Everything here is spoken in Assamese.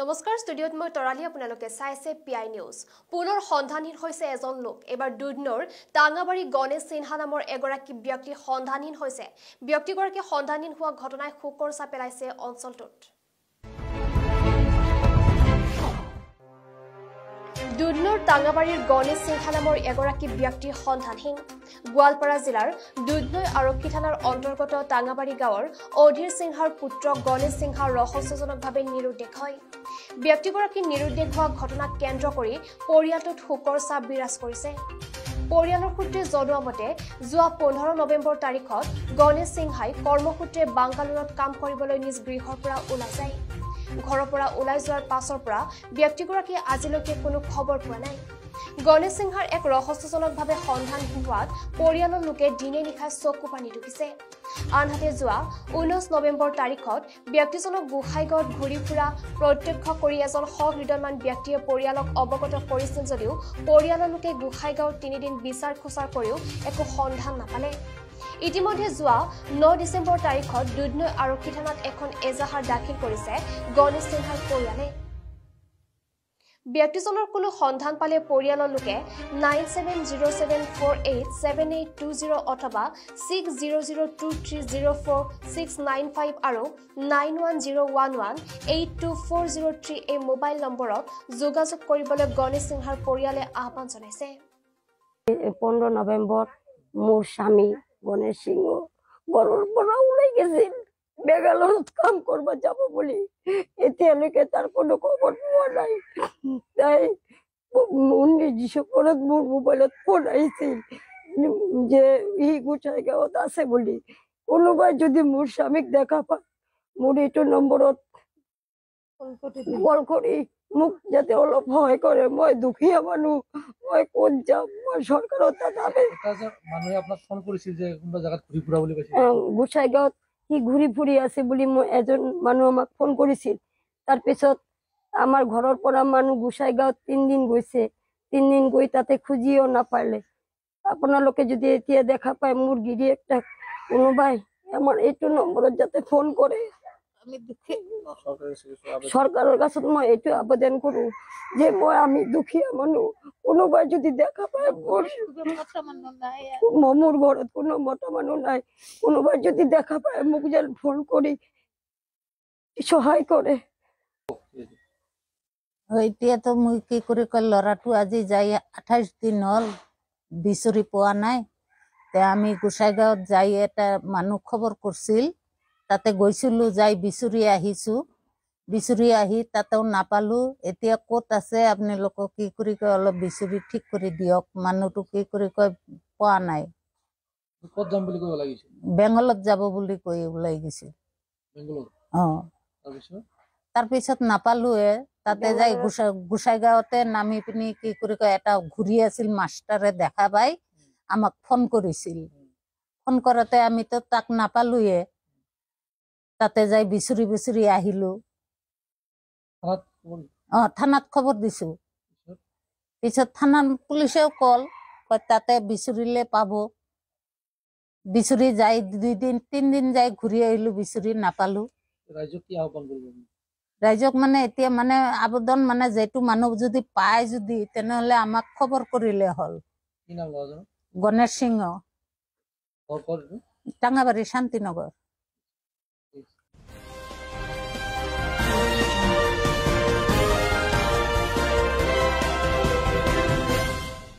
নমস্কাৰ ষ্টুডিঅ'ত মই তৰালী আপোনালোকে চাইছে পিআই নিউজ পুনৰ সন্ধানহীন হৈছে এজন লোক এবাৰ দুধনৰ টাঙাবাৰী গণেশ সিনহা নামৰ এগৰাকী ব্যক্তি সন্ধানহীন হৈছে ব্যক্তিগৰাকী সন্ধানহীন হোৱা ঘটনাই শোকৰ ছাপ পেলাইছে অঞ্চলটোত দুধনৰ টাঙাবাৰীৰ গণেশ সিনহা নামৰ এগৰাকী ব্যক্তি সন্ধানহীন গোৱালপাৰা জিলাৰ দুধনৈ আৰক্ষী থানাৰ অন্তৰ্গত টাঙাবাৰী গাঁৱৰ অধীৰ সিনহাৰ পুত্ৰ গণেশ সিনহা ৰহস্যজনকভাৱে নিৰুদ্দেশ হয় ব্যক্তিগৰাকী নিৰুদ্দেশ হোৱা ঘটনাক কেন্দ্ৰ কৰি পৰিয়ালটোত শোকৰ ছাপ বিৰাজ কৰিছে পৰিয়ালৰ সূত্ৰে জনোৱা মতে যোৱা 15 নৱেম্বৰ তাৰিখত গণেশ সিনহাই কৰ্মসূত্ৰে বাংগালুৰুত কাম কৰিবলৈ নিজ গৃহৰ পৰা ওলাই যায় ঘৰৰ পৰা ওলাই যোৱাৰ পাছৰ পৰা ব্যক্তিগৰাকী আজিলৈকে কোনো খবৰ পোৱা নাই গণেশ সিনহাৰ এক ৰহস্যজনকভাৱে সন্ধানহীন হোৱাত পৰিয়ালৰ লোকে দিনে নিশাই চকু পানী টুকিছে আনহাতে যোৱা 19 নৱেম্বৰ তাৰিখত ব্যক্তিজনক গোসাইগাঁৱত ঘূৰি ফুৰা প্ৰত্যক্ষ কৰি এজন সহৃদয়মান ব্যক্তিয়ে পৰিয়ালক অৱগত কৰিছিল যদিও পৰিয়ালৰ লোকে গোসাইগাঁৱত 3 দিন বিচাৰ খোচাৰ কৰিও একো সন্ধান নাপালে ইতিমধ্যে যোৱা 9 ডিসেম্বৰ তাৰিখত দুধনৈ আৰক্ষী থানাত এখন এজাহাৰ দাখিল কৰিছে গণেশ সিনহাৰ পৰিয়ালে ব্যক্তিজনৰ কোনো সন্ধান পালে পৰিয়ালৰ লোকে 9707487820 অথবা 6002304695 আৰু 9101182403 এই মোবাইল নম্বৰত যোগাযোগ কৰিবলৈ গণেশ সিনহাৰ পৰিয়ালে আহ্বান জনাইছে 15 নৱেম্বৰ মোৰ স্বামী গণেশ সিংহ ঘৰৰ পৰা ওলাই গৈছিল বেঙ্গালুৰুত কাম কৰিব যাব বুলি এতিয়ালৈকে তাৰ কোনো খবৰ পোৱা নাই তাই 19 ডিচেম্বৰত মোৰ মোবাইলত ফোন আহিছিল যে ই গোসাইগাঁৱত আছে বুলি কোনোবাই যদি মোৰ স্বামীক দেখা পায় মোৰ এইটো নম্বৰত কল কৰি মোক যাতে অলপ সহায় কৰে মই দুখীয়া মানুহ মই কোন যাম মই চৰকাৰৰ তাত মানুহে আপোনাক ফোন কৰিছিল যে কোনবা জায়গাত ঘূৰি ফুৰা বুলি কৈছিল গোসাইগাঁৱত সি ঘূৰি ফুৰি আছে বুলি মই এজন মানুহ আমাক ফোন কৰিছিল তাৰ পিছত আমাৰ ঘৰৰ পৰা মানুহ গোসাইগাঁৱত 3 দিন গৈছে 3 দিন গৈ তাতে খুজিও নাপালে আপোনালোকে যদি এতিয়া দেখা পায় মোৰ গিৰিয়েকটা কোনোবাই আমাৰ এইটো নম্বৰত যাতে ফোন কৰে আমি দুখী সৰকাৰেৰ কাছে মই এইটো আবেদন কৰো যে মই আমি দুখীয়া মানুহ কোনোবাই যদি দেখা পায় মোৰ ঘৰত কোনো মতা মানুহ নাই কোনোবাই যদি দেখা পায় মোক যেন ফোন কৰি সহায় কৰে এতিয়া তো মই কি কৰি কল লৰাটো আজি যাই 28 দিন হল বিচৰি পোৱা নাই তে আমি গোসাইগাঁৱত যাই এটা মানুহ খবৰ কৰিছিল তাতে গৈছিলো যাই বিচৰি আহিছো বিচৰি আহি তাতেও নাপালো এতিয়া ক'ত আছে আপুনি লোক কি কৰি কয় অলপ বিচৰি ঠিক কৰি দিয়ক মানুহটো কি কৰি কয় পোৱা নাই ক'ত যাম বুলি কৈ লাগিছিল বেঙ্গলত যাব বুলি কৈ ওলাই গৈছিল বেঙ্গলৰ তাৰ পিছত নাপালো তাতে যাই গোসাইগাঁৱতে নামি পিনি কি কৰি কয় এটা ঘূৰি আছিল মাষ্টাৰে দেখা পাই আমাক ফোন কৰিছিল ফোন কৰতে আমি তো তাক নাপালোয়ে তাতে যাই বিচৰি বিচৰি আহিলো থানাত খবৰ দিছো পিছত থানাৰ পুলিশেও কল তাতে বিচৰিলে পাব বিচৰি যাই 2 দিন 3 দিন যাই ঘূৰি আহিলো বিচৰি নাপালো ৰাজ্যক কি আহ্বান কৰিব ৰাজ্যক মানে এতিয়া মানে আবেদন মানে যেটো মানুহ যদি পায় যদি তেনেহলে আমাক খবৰ কৰিলে হল কি নাম লগাজন গণেশ সিংহ ঘৰ ক'ত টাঙাবাৰী শান্তিনগৰ